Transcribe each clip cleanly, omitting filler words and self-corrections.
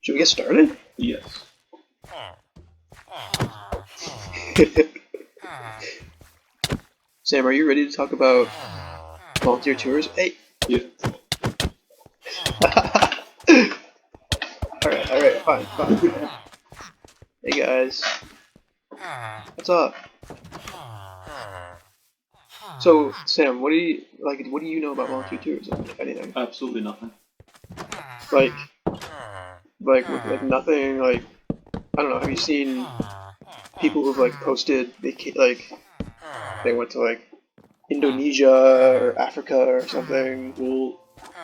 Should we get started? Yes. Sam, are you ready to talk about volunteer tours? Hey! Yeah. Alright, fine. Hey guys. What's up? So, Sam, what do you know about volunteer tours, if anything? Absolutely nothing. Like, like nothing, like, I don't know, have you seen people who've, like, posted, they went to, like, Indonesia or Africa or something? Well,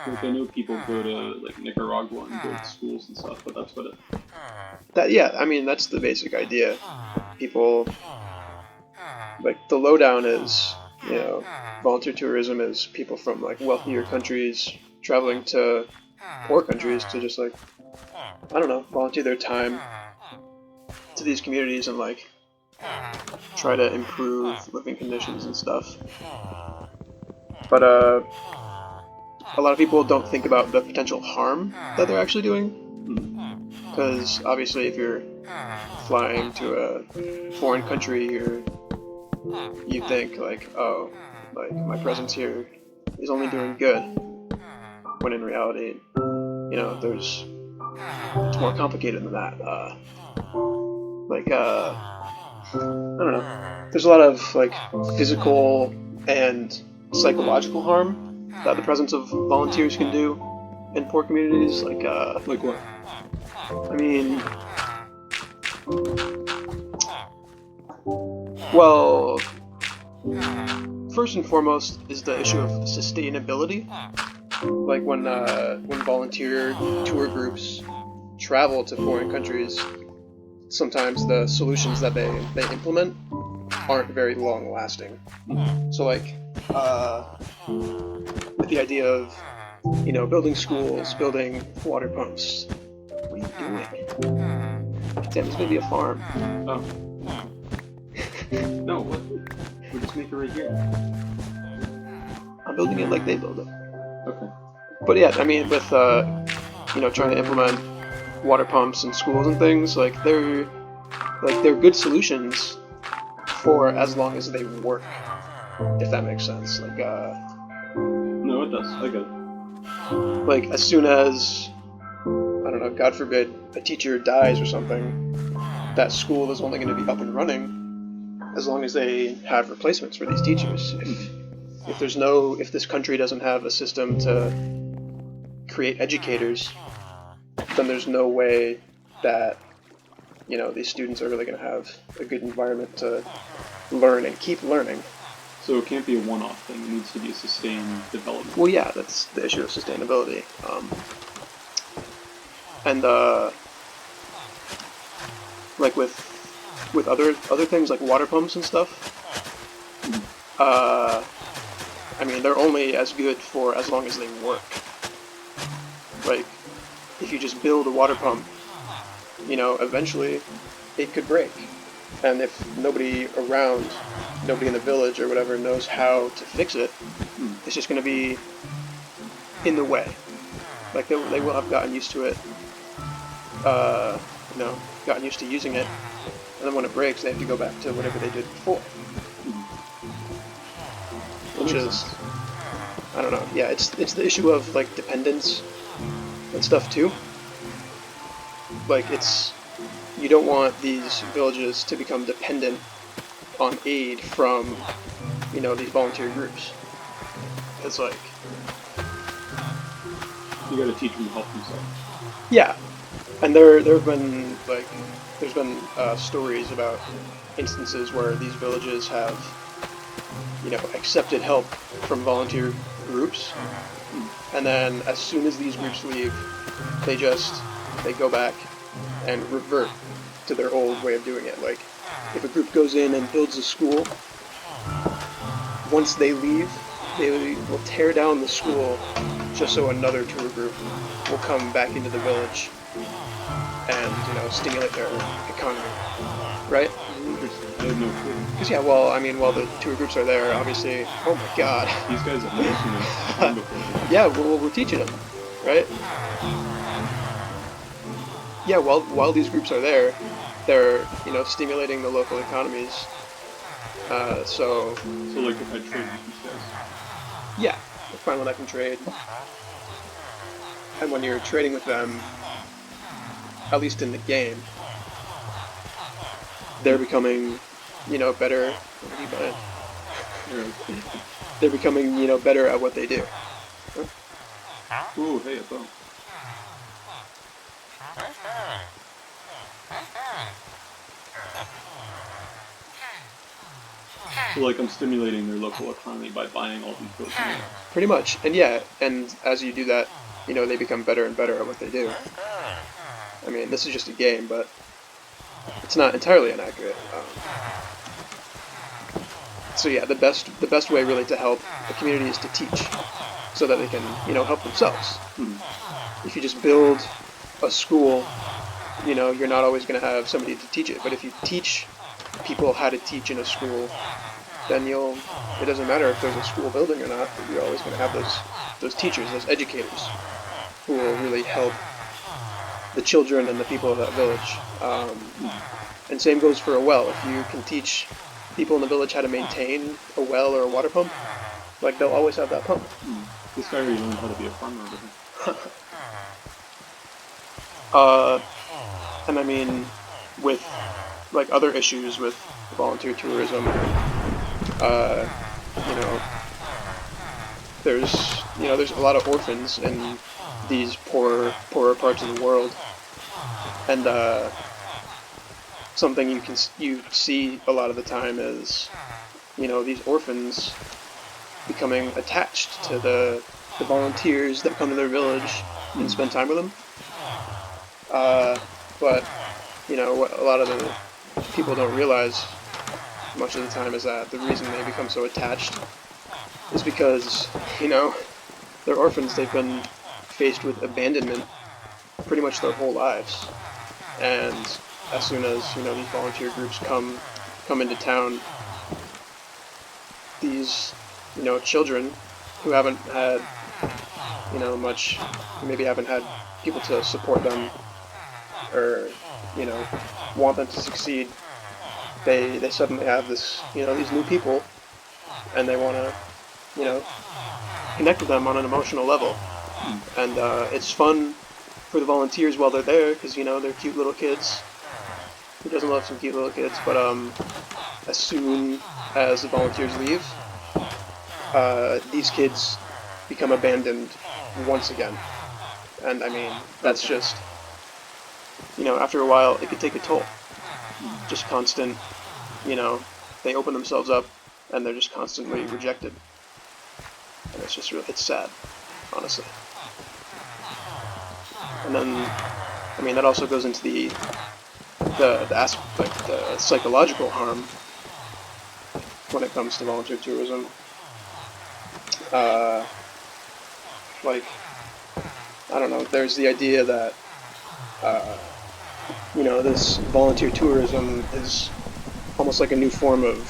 like I know people go to like Nicaragua and go to schools and stuff, but that's about it. Yeah, I mean, that's the basic idea. People, like, the lowdown is, volunteer tourism is people from, like, wealthier countries traveling to poor countries to just, like, I don't know, volunteer their time to these communities and, like, try to improve living conditions and stuff. But, a lot of people don't think about the potential harm that they're actually doing. Because, obviously, if you're flying to a foreign country, you think, like, oh, like, my presence here is only doing good. When in reality, it's more complicated than that. I don't know. There's a lot of, like, physical and psychological harm that the presence of volunteers can do in poor communities. Like what? I mean, well, first and foremost is the issue of sustainability. Like when volunteer tour groups travel to foreign countries, sometimes the solutions that they implement aren't very long lasting. So, like, with the idea of, building schools, building water pumps. What are you doing? Damn, it's gonna be a farm. Oh. No, what? We'll just make it right here. I'm building it like they build it. Okay. But yeah, I mean, with trying to implement water pumps in schools and things, they're good solutions for as long as they work, if that makes sense. No, it does. I get it. Like, as soon as, I don't know, God forbid, a teacher dies or something, that school is only going to be up and running as long as they have replacements for these teachers. If this country doesn't have a system to create educators, then there's no way that, these students are really going to have a good environment to learn and keep learning. So it can't be a one-off thing. It needs to be a sustained development. Well, yeah, that's the issue of sustainability. Like with other things like water pumps and stuff, I mean, they're only as good for as long as they work. Like, if you just build a water pump, eventually it could break. And if nobody in the village or whatever knows how to fix it, it's just going to be in the way. Like, they will have gotten used to it, gotten used to using it, and then when it breaks, they have to go back to whatever they did before. Which is, I don't know, yeah, it's the issue of, like, dependence and stuff, too. Like, you don't want these villages to become dependent on aid from, these volunteer groups. It's like, you gotta teach them to help themselves. yeah, and there's been stories about instances where these villages have, accepted help from volunteer groups, and then as soon as these groups leave, they go back and revert to their old way of doing it. Like, if a group goes in and builds a school, once they leave, they will tear down the school just so another tour group will come back into the village and, stimulate their economy. Right? I have no clue. Because, yeah, well, I mean, while the tour groups are there, obviously, oh my god. These guys have never seen a farm before. Yeah, we're teaching them. right? Yeah, while these groups are there, they're stimulating the local economies. So So like if I trade with these guys. yeah, find one that can trade, and when you're trading with them, at least in the game, they're becoming, better. What are you buying? They're becoming, better at what they do. Ooh, hey, a boat. So like I'm stimulating their local economy by buying all these boats. Pretty much, and yeah, and as you do that, they become better and better at what they do. I mean, this is just a game, but it's not entirely inaccurate. So yeah, the best way really to help the community is to teach, so that they can help themselves. If you just build a school, you're not always going to have somebody to teach it. But if you teach people how to teach in a school, then it doesn't matter if there's a school building or not, but you're always going to have those teachers, those educators, who will really help the children and the people of that village. And same goes for a well. If you can teach people in the village how to maintain a well or a water pump, like they'll always have that pump. This guy already learned how to be a farmer over here. And I mean, with like other issues with volunteer tourism, there's a lot of orphans in these poorer parts of the world, and something you see a lot of the time is, these orphans becoming attached to the volunteers that come to their village and spend time with them. But what a lot of the people don't realize much of the time is that the reason they become so attached is because they're orphans. They've been faced with abandonment pretty much their whole lives, and as soon as these volunteer groups come into town, these children who haven't had much, maybe haven't had people to support them or want them to succeed, they suddenly have this these new people, and they want to connect with them on an emotional level, and it's fun for the volunteers while they're there because they're cute little kids. Who doesn't love some cute little kids? But as soon as the volunteers leave, these kids become abandoned once again. And I mean, that's just, after a while, it could take a toll. Just constant, they open themselves up and they're just constantly rejected. And it's just it's sad, honestly. And then, I mean, that also goes into the aspect, the psychological harm when it comes to volunteer tourism. Like, I don't know, there's the idea that, this volunteer tourism is almost like a new form of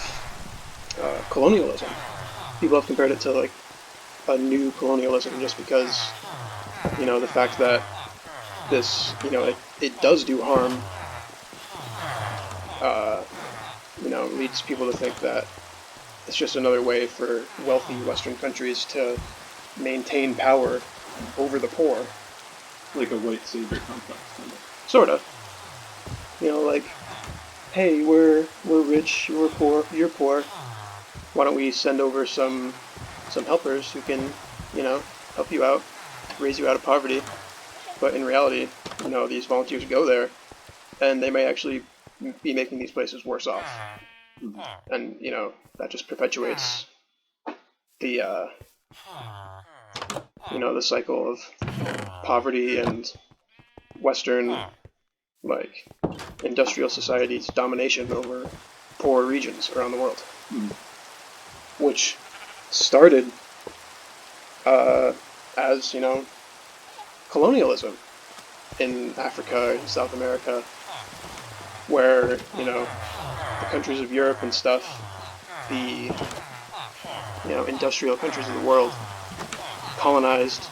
colonialism. People have compared it to like a new colonialism just because, the fact that this, it does do harm, leads people to think that it's just another way for wealthy Western countries to maintain power over the poor. Like a white savior complex, kind of. Sort of. Like, hey, we're rich, we're poor, you're poor. Why don't we send over some helpers who can, help you out, raise you out of poverty? But in reality, these volunteers go there, and they may actually be making these places worse off. And, that just perpetuates the, the cycle of poverty and Western, like, industrial society's domination over poor regions around the world. Which started as, colonialism in Africa and South America, where, the countries of Europe and stuff, the, industrial countries of the world, colonized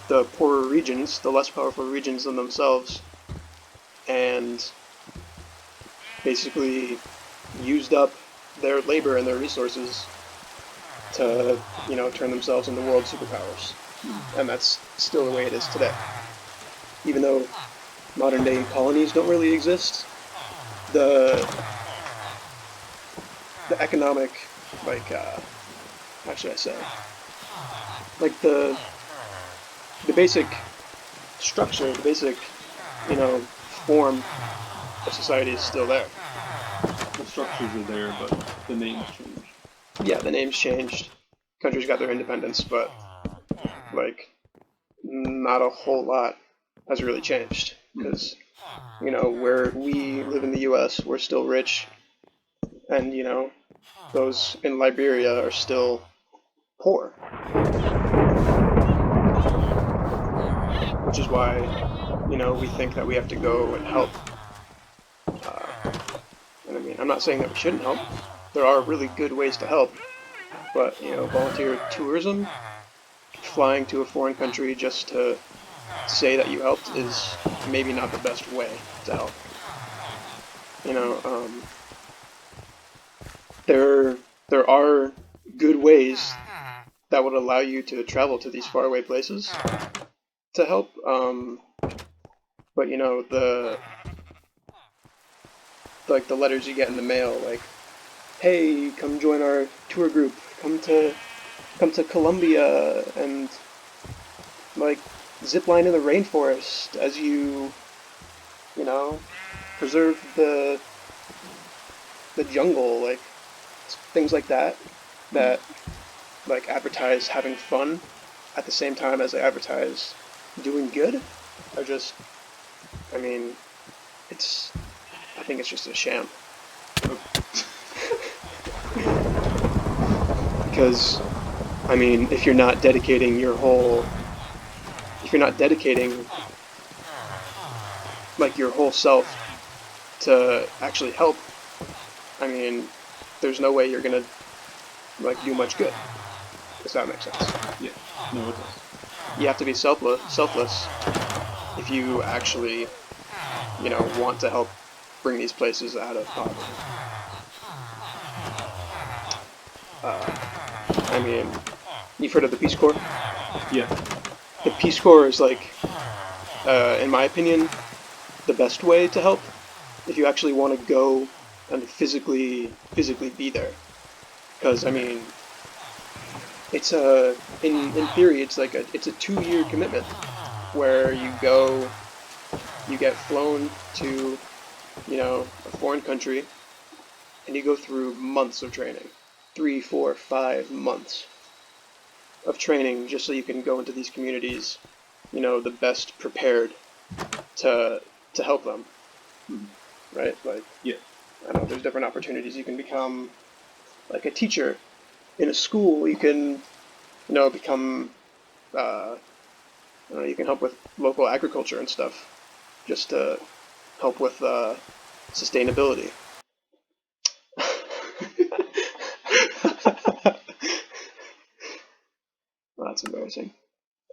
the poorer regions, the less powerful regions than themselves, and basically used up their labor and their resources to, turn themselves into world superpowers. And that's still the way it is today. Even though modern day colonies don't really exist, the economic, how should I say, like the basic structure, the basic, form of society is still there. The structures are there, but the names change. Yeah, the names changed. Countries got their independence, but not a whole lot has really changed because where we live in the U.S., we're still rich, and those in Liberia are still poor, which is why we think that we have to go and help. And I mean, I'm not saying that we shouldn't help. There are really good ways to help, but volunteer tourism, flying to a foreign country just to say that you helped is maybe not the best way to help. There are good ways that would allow you to travel to these faraway places to help. But the letters you get in the mail, like, hey, come join our tour group, come to Colombia and zip line in the rainforest as you preserve the jungle, things like that advertise having fun at the same time as they advertise doing good are just, I think it's just a sham. Because, if you're not dedicating your whole self to actually help, there's no way you're gonna do much good. Does that make sense? Yeah. No, it does. You have to be selfless if you actually, want to help bring these places out of poverty. You've heard of the Peace Corps? Yeah. The Peace Corps is in my opinion, the best way to help if you actually want to go and physically be there. Because it's in theory it's it's a 2-year commitment where you go, you get flown to a foreign country, and you go through months of training, 3, 4, 5 months of training just so you can go into these communities, the best prepared to help them, right? Yeah. I don't know, there's different opportunities. You can become a teacher in a school. You can, become, you can help with local agriculture and stuff, just to help with sustainability. Well, that's embarrassing.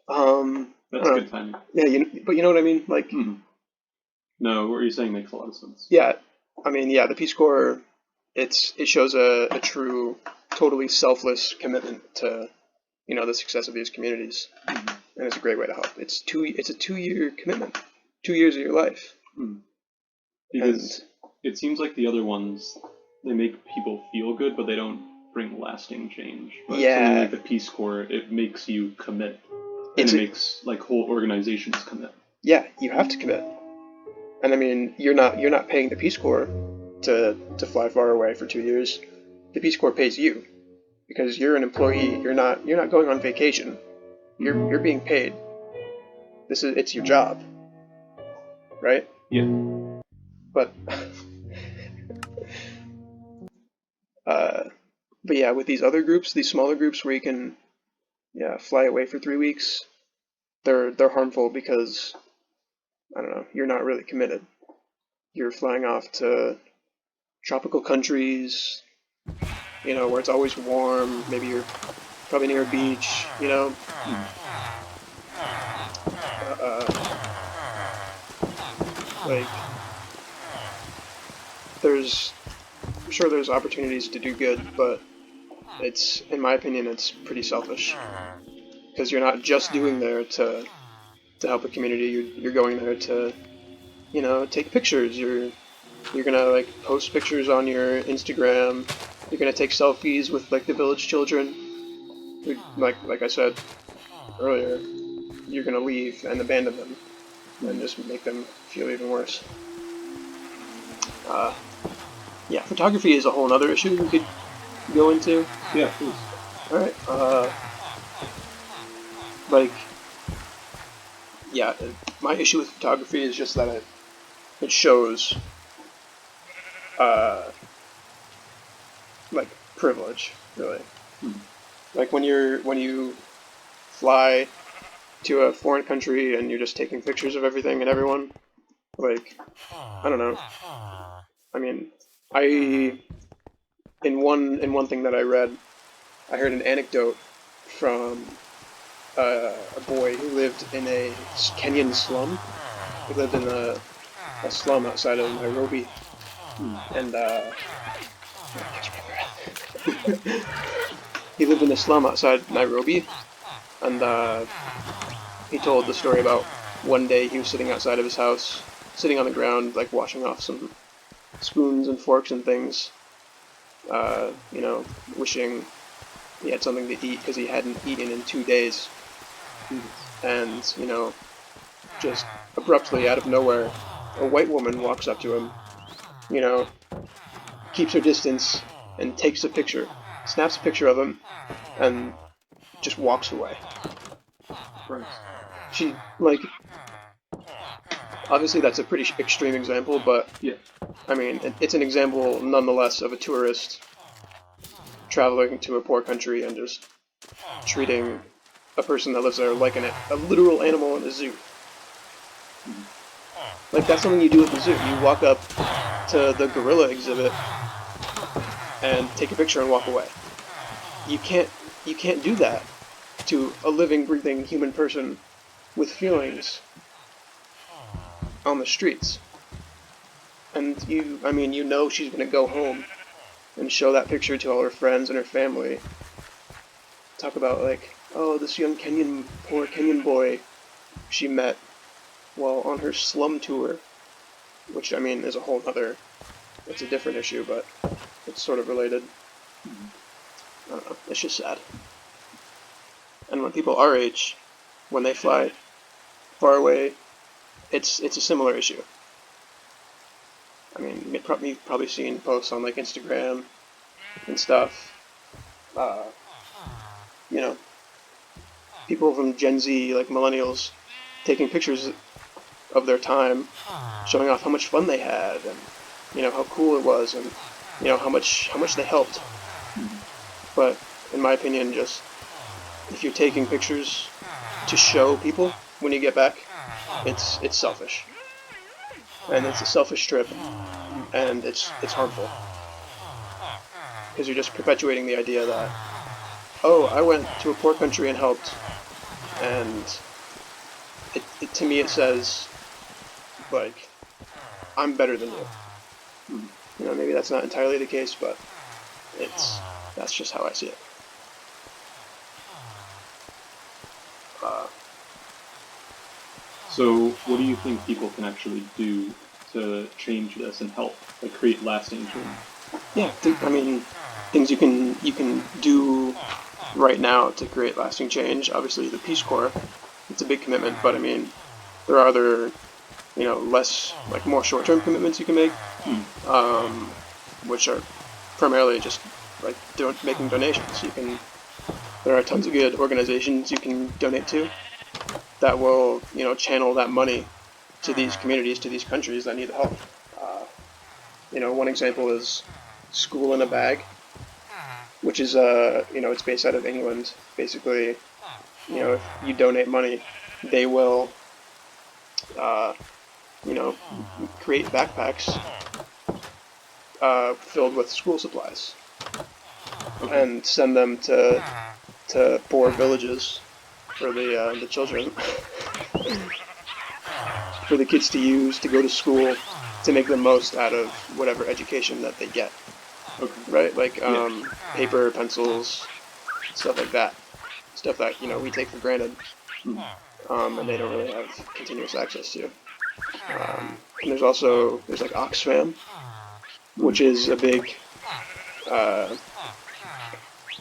That's good timing. Yeah, but you know what I mean? No, what you're saying makes a lot of sense. Yeah, the Peace Corps, it shows a true, totally selfless commitment to, the success of these communities, and it's a great way to help. It's a 2-year commitment, 2 years of your life. Because it seems like the other ones, they make people feel good, but they don't bring lasting change. But something like the Peace Corps, it makes you commit, and it makes whole organizations commit. Yeah, you have to commit. And you're not paying the Peace Corps to fly far away for 2 years. The Peace Corps pays you because you're an employee. You're not going on vacation. You're being paid. It's your job, right? Yeah. But but yeah, with these other groups, these smaller groups where you can fly away for 3 weeks, they're harmful because I don't know, you're not really committed. You're flying off to tropical countries, where it's always warm. Maybe you're probably near a beach, Like, I'm sure there's opportunities to do good, but in my opinion, it's pretty selfish. Because you're not just doing there to help a community, you're going there to, take pictures. You're gonna, like, post pictures on your Instagram. You're gonna take selfies with, like, the village children. Like I said earlier, you're gonna leave and abandon them and just make them feel even worse. Yeah, photography is a whole other issue we could go into. Yeah, please. Alright, like, yeah, my issue with photography is just that it shows, uh, like, privilege, really. Like, when you fly to a foreign country and you're just taking pictures of everything and everyone, like, I don't know. I mean, in one thing that I read, I heard an anecdote from a boy who lived in a Kenyan slum. He lived in a slum outside of Nairobi, and he lived in a slum outside Nairobi, and he told the story about one day he was sitting outside of his house, sitting on the ground, like washing off some spoons and forks and things, wishing he had something to eat because he hadn't eaten in 2 days. And, just abruptly out of nowhere, a white woman walks up to him, keeps her distance, and takes a picture, snaps a picture of him, and just walks away. Right. She, like, obviously that's a pretty extreme example, but, yeah. I mean, it's an example nonetheless of a tourist traveling to a poor country and just treating a person that lives there like a literal animal in a zoo. Like, that's something you do at the zoo. You walk up to the gorilla exhibit and take a picture and walk away. You can't do that to a living, breathing human person with feelings on the streets. And she's gonna go home and show that picture to all her friends and her family. Talk about, like, oh, this poor Kenyan boy she met while on her slum tour, which, I mean, is it's a different issue, but it's sort of related. I don't know, it's just sad. And when people our age, when they fly far away, it's a similar issue. I mean, you've probably seen posts on, like, Instagram and stuff. People from Gen Z, like millennials, taking pictures of their time, showing off how much fun they had, and how cool it was, and how much they helped. But in my opinion, just if you're taking pictures to show people when you get back, it's selfish, and it's a selfish trip, and it's harmful because you're just perpetuating the idea that, oh, I went to a poor country and helped, and to me it says, like, I'm better than you. Maybe that's not entirely the case, but that's just how I see it. So, what do you think people can actually do to change this and help, like, create lasting change? Yeah, things you can do right now to create lasting change. Obviously, the Peace Corps, it's a big commitment, but I mean, there are other, less, like, more short-term commitments you can make, which are primarily just, like, making donations. There are tons of good organizations you can donate to that will, channel that money to these communities, to these countries that need the help. One example is School in a Bag, which is, it's based out of England. Basically, if you donate money, they will, create backpacks filled with school supplies and send them to poor villages for the children. for the kids to use to go to school to make the most out of whatever education that they get. Okay. Right? Like paper, pencils, stuff like that. Stuff that we take for granted, and they don't really have continuous access to. And there's like Oxfam, which is a big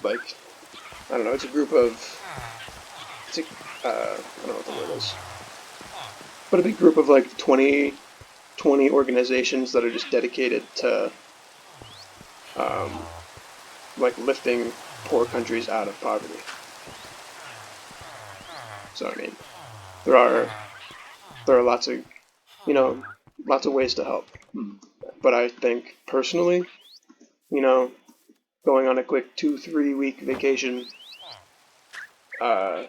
like I don't know. It's a group of I don't know what the word is, but a big group of like 20 organizations that are just dedicated to like lifting poor countries out of poverty. So I mean, there are lots of lots of ways to help. But I think personally, going on a quick 2-3 week vacation to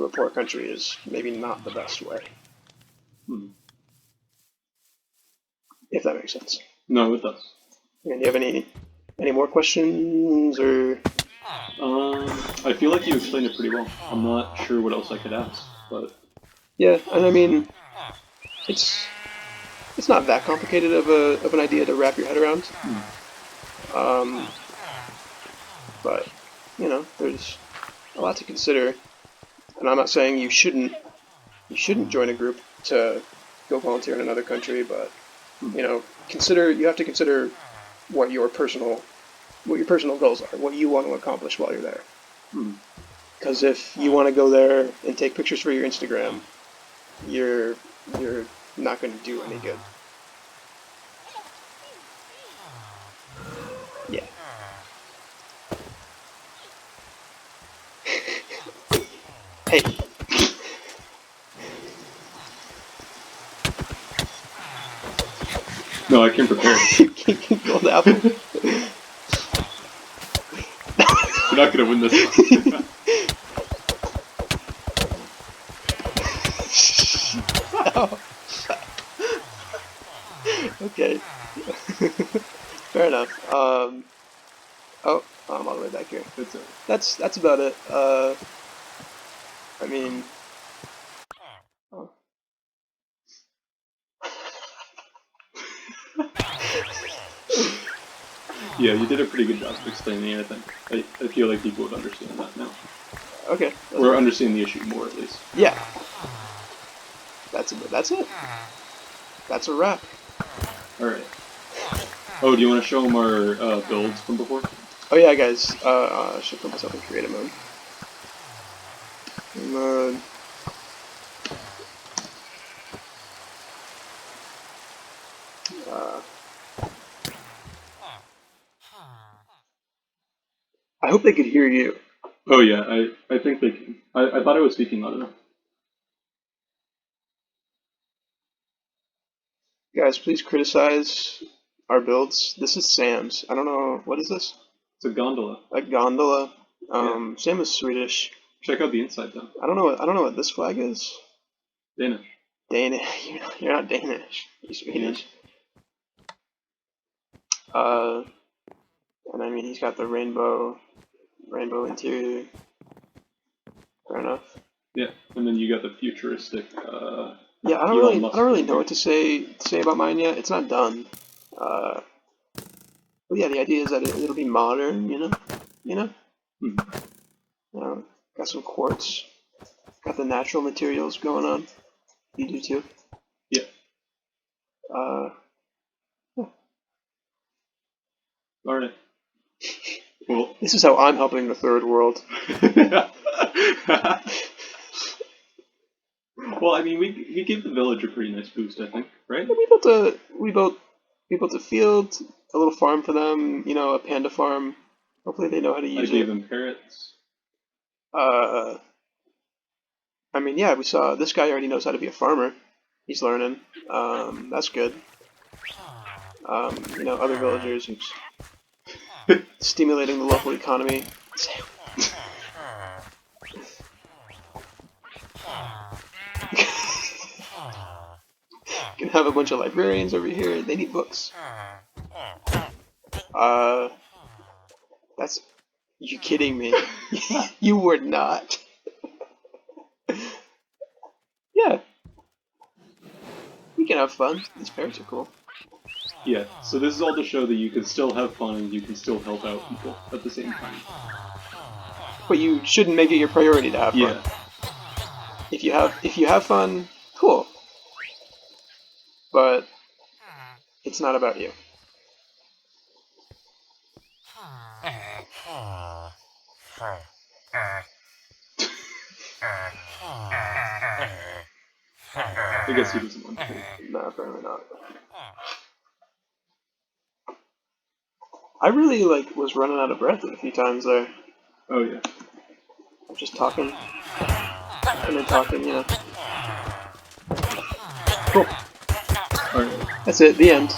a poor country is maybe not the best way. If that makes sense. No, it does. And do you have any more questions or? I feel like you explained it pretty well. I'm not sure what else I could ask, but Yeah, and I mean, it's not that complicated of an idea to wrap your head around. But there's a lot to consider, and I'm not saying you shouldn't join a group to go volunteer in another country, but you have to consider what your personal goals are, what you want to accomplish while you're there. Because if you want to go there and take pictures for your Instagram, you're not going to do any good. Yeah. Hey. No, I came prepared. Gold apple. You're not gonna win this one. Oh. Okay. Fair enough. Oh, I'm all the way back here. That's about it. I mean. Oh. Yeah, you did a pretty good job of explaining it, I think. I feel like people would understand that now. Okay. Or understand the issue more, at least. Yeah. That's it. That's a wrap. Alright. Oh, do you want to show them our builds from before? Oh yeah, guys. I should put myself in creative mode. I hope they could hear you. Oh yeah, I think they can. I thought I was speaking loud enough. Guys, please criticize our builds. This is Sam's. I don't know, what is this? It's a gondola. A gondola. Yeah. Sam is Swedish. Check out the inside though. I don't know what this flag is. Danish. Danish. You're not Danish. You're Swedish. And I mean he's got the rainbow interior. Fair enough. Yeah, and then you got the futuristic. Yeah, I don't really know what to say about mine yet. It's not done. But yeah, the idea is that it'll be modern, Got some quartz. Got the natural materials going on. You do too. Yeah. Yeah. All right. Well, this is how I'm helping the third world. Well, I mean, we gave the village a pretty nice boost, I think, right? We built a field, a little farm for them, a panda farm. Hopefully they know how to use it. I gave them parrots. I mean, yeah, we saw this guy already knows how to be a farmer. He's learning. That's good. Other villagers stimulating the local economy. Can have a bunch of librarians over here. They need books. That's. You kidding me? You were not. Yeah. can have fun. These parrots are cool. Yeah, so this is all to show that you can still have fun and you can still help out people at the same time. But you shouldn't make it your priority to have fun. Yeah. If you have fun, cool. But it's not about you. I guess he doesn't want to. No, apparently not. I really was running out of breath a few times there. Oh yeah. Just talking. And then talking, Cool. Alright. That's it, the end.